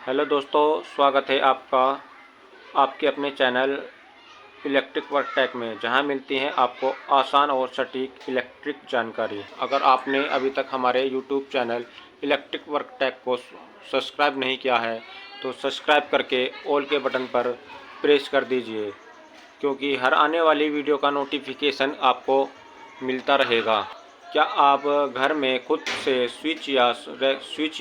Hello दोस्तों, स्वागत है आपका आपके अपने चैनल इलेक्ट्रिक वर्क टेक में, जहां मिलती हैं आपको आसान और सटीक इलेक्ट्रिक जानकारी। अगर आपने अभी तक हमारे YouTube channel electric work tech को सब्सक्राइब नहीं किया है तो सब्सक्राइब करके ऑल के बटन पर प्रेस कर दीजिए, क्योंकि हर आने वाली वीडियो का नोटिफिकेशन आपको मिलता रहेगा। क्या आप घर में खुद से स्विच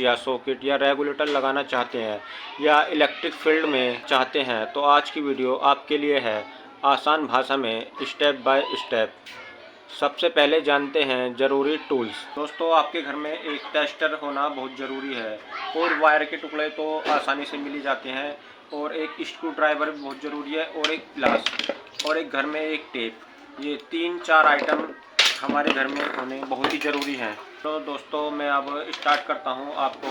या सॉकेट या रेगुलेटर लगाना चाहते हैं या इलेक्ट्रिक फील्ड में चाहते हैं, तो आज की वीडियो आपके लिए है। आसान भाषा में स्टेप बाय स्टेप। सबसे पहले जानते हैं ज़रूरी टूल्स। दोस्तों, आपके घर में एक टेस्टर होना बहुत ज़रूरी है, और वायर के टुकड़े तो आसानी से मिल ही जाते हैं, और एक स्क्रू ड्राइवर भी बहुत ज़रूरी है, और एक प्लास, और एक घर में एक टेप। ये 3-4 आइटम हमारे घर में होने बहुत ही ज़रूरी हैं। तो दोस्तों, मैं अब स्टार्ट करता हूँ, आपको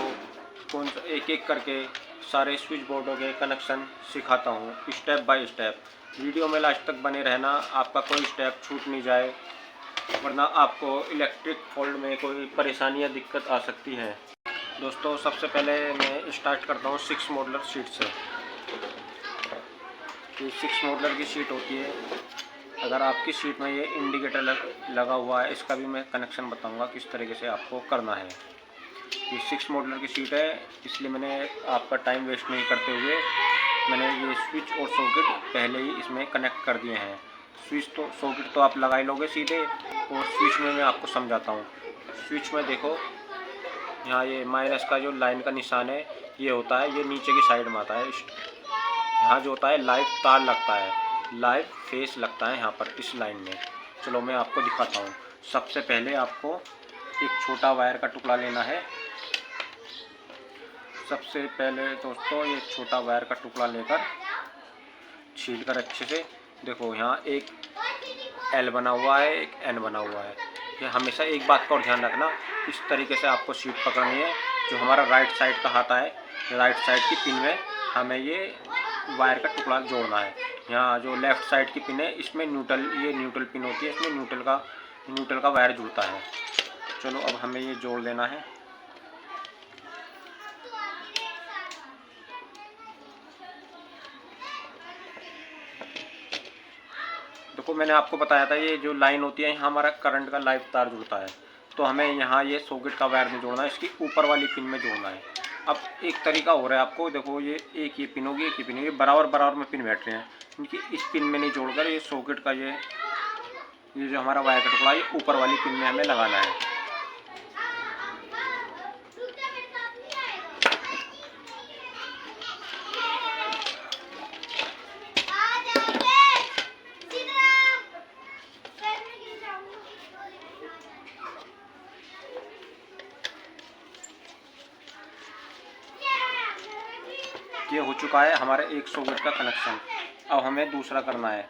कौन सा एक एक करके सारे स्विच बोर्डों के कनेक्शन सिखाता हूँ स्टेप बाय स्टेप। वीडियो में लास्ट तक बने रहना, आपका कोई स्टेप छूट नहीं जाए, वरना आपको इलेक्ट्रिक फॉल्ट में कोई परेशानी या दिक्कत आ सकती है। दोस्तों, सबसे पहले मैं स्टार्ट करता हूँ 6 मॉडलर शीट से। ये 6 मॉडलर की शीट होती है। अगर आपकी शीट में ये इंडिकेटर लगा हुआ है, इसका भी मैं कनेक्शन बताऊंगा किस तरीके से आपको करना है। ये 6 मॉडलर की शीट है, इसलिए मैंने आपका टाइम वेस्ट नहीं करते हुए मैंने ये स्विच और सॉकेट पहले ही इसमें कनेक्ट कर दिए हैं। स्विच तो सॉकेट तो आप लगा ही लोगे सीधे, और स्विच में मैं आपको समझाता हूँ। स्विच में देखो, यहाँ ये माइनस का जो लाइन का निशान है ये होता है, ये नीचे की साइड में आता है। यहाँ जो होता है लाइव तार लगता है, लाइव फेस लगता है यहाँ पर इस लाइन में। चलो मैं आपको दिखाता हूँ। सबसे पहले आपको एक छोटा वायर का टुकड़ा लेना है। सबसे पहले दोस्तों, ये छोटा वायर का टुकड़ा लेकर छील कर अच्छे से, देखो यहाँ एक एल बना हुआ है, एक एन बना हुआ है। ये हमेशा एक बात का और ध्यान रखना, इस तरीके से आपको शीट पकड़नी है। जो हमारा राइट साइड का हाथ है, राइट साइड की पिन में हमें ये वायर का टुकड़ा जोड़ना है। यहाँ जो लेफ़्ट साइड की पिन है, इसमें न्यूट्रल, ये न्यूट्रल पिन होती है, इसमें न्यूट्रल का वायर जुड़ता है। चलो अब हमें ये जोड़ लेना है। देखो, मैंने आपको बताया था ये जो लाइन होती है, यहाँ हमारा करंट का लाइव तार जुड़ता है, तो हमें यहाँ ये सॉकेट का वायर नहीं जोड़ना है, इसकी ऊपर वाली पिन में जोड़ना है। अब एक तरीका हो रहा है आपको, देखो ये एक ये पिन होगी, एक ये पिन होगी, बराबर बराबर में पिन बैठ रहे हैं, इनकी इस पिन में नहीं जोड़कर ये सॉकेट का ये जो हमारा वायर का टुकड़ा, ये ऊपर वाली पिन में हमें लगाना है। ये हो चुका है हमारे एक सॉकेट का कनेक्शन। अब हमें दूसरा करना है।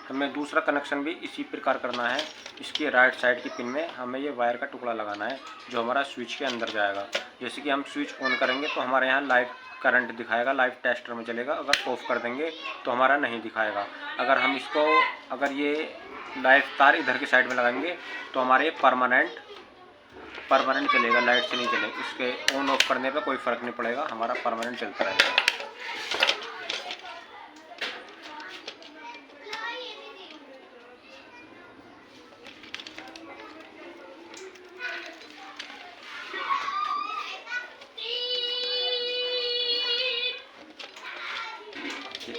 हमें दूसरा कनेक्शन भी इसी प्रकार करना है। इसकी राइट साइड की पिन में हमें ये वायर का टुकड़ा लगाना है, जो हमारा स्विच के अंदर जाएगा। जैसे कि हम स्विच ऑन करेंगे तो हमारे यहाँ लाइव करंट दिखाएगा, लाइव टेस्टर में चलेगा। अगर ऑफ कर देंगे तो हमारा नहीं दिखाएगा। अगर ये लाइव तार इधर की साइड में लगाएंगे तो हमारे परमानेंट चलेगा, लाइट से नहीं चलेगा। इसके ऑन ऑफ करने पे कोई फ़र्क नहीं पड़ेगा, हमारा परमानेंट चलता रहेगा।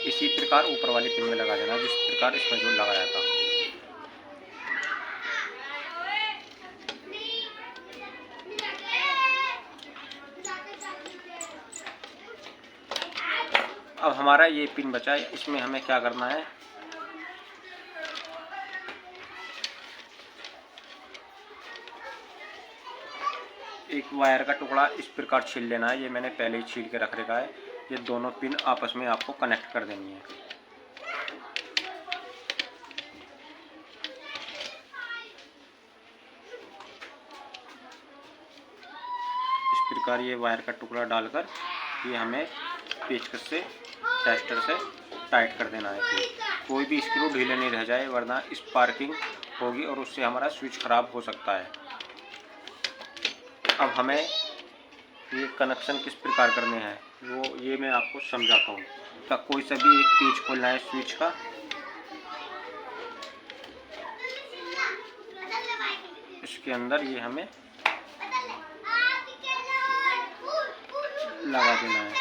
इसी प्रकार ऊपर वाली पिन में लगा देना, जिस प्रकार इसमें जो लगाया था। अब हमारा ये पिन बचा है, इसमें हमें क्या करना है, एक वायर का टुकड़ा इस प्रकार छील लेना है। ये मैंने पहले ही छील के रख रखा है। ये दोनों पिन आपस में आपको कनेक्ट कर देनी है। इस प्रकार ये वायर का टुकड़ा डालकर ये हमें पेचकस से, टेस्टर से टाइट कर देना है। कोई भी स्क्रू ढीले नहीं रह जाए, वरना स्पार्किंग होगी और उससे हमारा स्विच खराब हो सकता है। अब हमें ये कनेक्शन किस प्रकार करने हैं वो ये मैं आपको समझाता हूँ। तो कोई सा भी एक पेज खोलना है स्विच का, इसके अंदर ये हमें लगा देना है।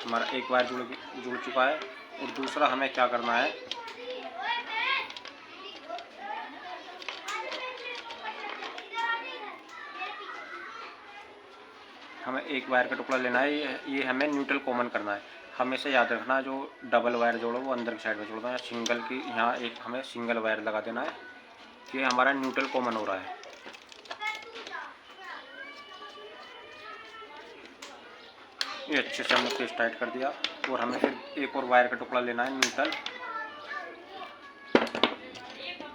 हमारा एक वायर जुड़ चुका है। और दूसरा हमें क्या करना है, हमें एक वायर का टुकड़ा लेना है। ये हमें न्यूट्रल कॉमन करना है। हमेशा याद रखना जो डबल वायर जोड़ो वो अंदर की साइड में जोड़ना है। सिंगल की यहाँ एक हमें सिंगल वायर लगा देना है। ये हमारा न्यूट्रल कॉमन हो रहा है। ये अच्छे से हमने पेस्ट टाइट कर दिया। और हमें फिर एक और वायर का टुकड़ा लेना है न्यूट्रल,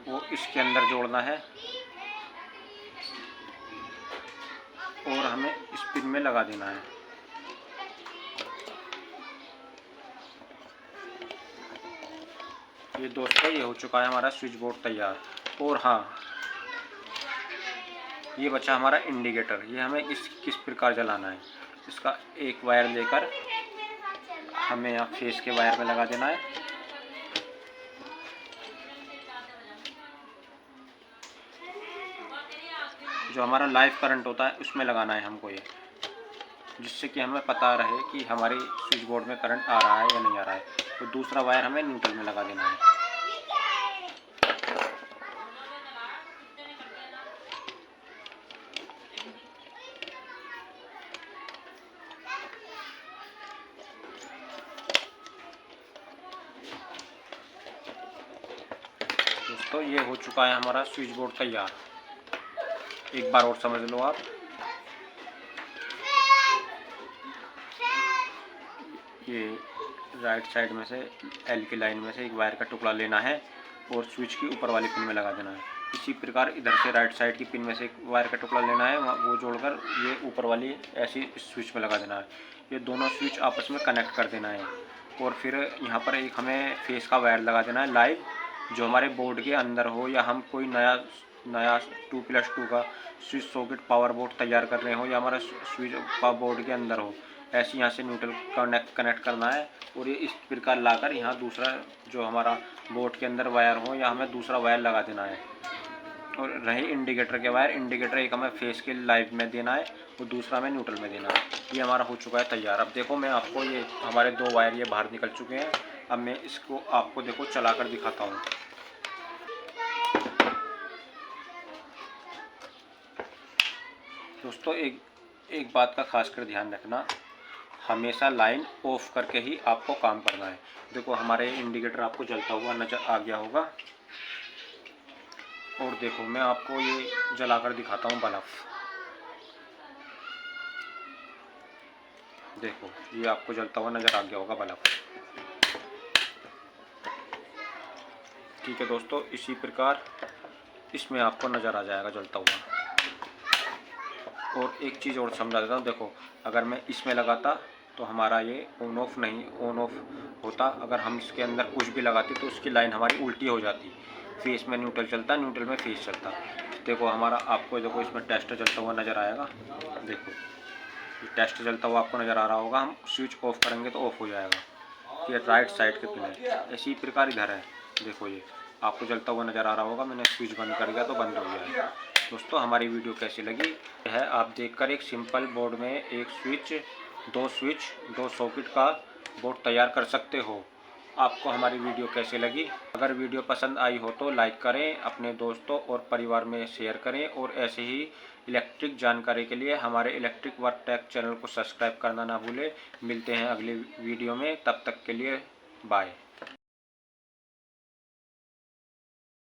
वो इसके अंदर जोड़ना है और हमें इस पिन में लगा देना है। ये दोस्तों ये हो चुका है हमारा स्विच बोर्ड तैयार। और हाँ, ये बचा हमारा इंडिकेटर। ये हमें किस प्रकार जलाना है। इसका एक वायर लेकर हमें यहाँ फेस के वायर में लगा देना है। जो हमारा लाइव करंट होता है उसमें लगाना है हमको ये, जिससे कि हमें पता रहे कि हमारे स्विच बोर्ड में करंट आ रहा है या नहीं आ रहा है। तो दूसरा वायर हमें न्यूट्रल में लगा देना है। दोस्तों ये हो चुका है हमारा स्विच बोर्ड तैयार। एक बार और समझ लो आप। ये राइट साइड में से एल की लाइन में से एक वायर का टुकड़ा लेना है और स्विच की ऊपर वाली पिन में लगा देना है। इसी प्रकार इधर से राइट साइड की पिन में से एक वायर का टुकड़ा लेना है, वो जोड़कर ये ऊपर वाली ऐसी स्विच में लगा देना है। ये दोनों स्विच आपस में कनेक्ट कर देना है। और फिर यहाँ पर एक हमें फेस का वायर लगा देना है लाइव, जो हमारे बोर्ड के अंदर हो, या हम कोई नया 2+2 का स्विच सॉकेट पावर बोर्ड तैयार कर रहे हो या हमारा स्विच का बोर्ड के अंदर हो, ऐसे यहाँ से न्यूट्रल कनेक्ट करना है। और ये इस प्रकार लाकर यहाँ दूसरा जो हमारा बोर्ड के अंदर वायर हो या हमें दूसरा वायर लगा देना है। और रहे इंडिकेटर के वायर, इंडिकेटर एक हमें फेस के लाइव में देना है और दूसरा हमें न्यूट्रल में देना है। ये हमारा हो चुका है तैयार। अब देखो मैं आपको ये हमारे दो वायर ये बाहर निकल चुके हैं। अब मैं इसको आपको देखो चला कर दिखाता हूँ। दोस्तों एक बात का खास कर ध्यान रखना, हमेशा लाइन ऑफ करके ही आपको काम करना है। देखो हमारे इंडिकेटर आपको जलता हुआ नज़र आ गया होगा। और देखो मैं आपको ये जलाकर दिखाता हूँ बल्ब। देखो ये आपको जलता हुआ नज़र आ गया होगा बल्ब। ठीक है दोस्तों, इसी प्रकार इसमें आपको नज़र आ जाएगा जलता हुआ। और एक चीज़ और समझा देता हूँ। देखो अगर मैं इसमें लगाता तो हमारा ये ऑन ऑफ होता। अगर हम इसके अंदर कुछ भी लगाते तो उसकी लाइन हमारी उल्टी हो जाती। फेस में न्यूट्रल चलता, न्यूट्रल में फेस चलता। देखो हमारा आपको देखो इसमें टेस्टर चलता हुआ नज़र आएगा। देखो ये टेस्टर चलता हुआ आपको नज़र आ रहा होगा। हम स्विच ऑफ करेंगे तो ऑफ हो जाएगा। ये राइट साइड के पिन है। इसी प्रकार इधर है, देखो ये आपको जलता हुआ नज़र आ रहा होगा। मैंने स्विच बंद कर दिया तो बंद हो गया है। दोस्तों हमारी वीडियो कैसी लगी है, आप देखकर एक सिंपल बोर्ड में एक स्विच, दो सॉकेट का बोर्ड तैयार कर सकते हो। आपको हमारी वीडियो कैसी लगी? अगर वीडियो पसंद आई हो तो लाइक करें, अपने दोस्तों और परिवार में शेयर करें। और ऐसे ही इलेक्ट्रिक जानकारी के लिए हमारे इलेक्ट्रिक वर्क टेक चैनल को सब्सक्राइब करना ना भूलें। मिलते हैं अगले वीडियो में, तब तक के लिए बाय।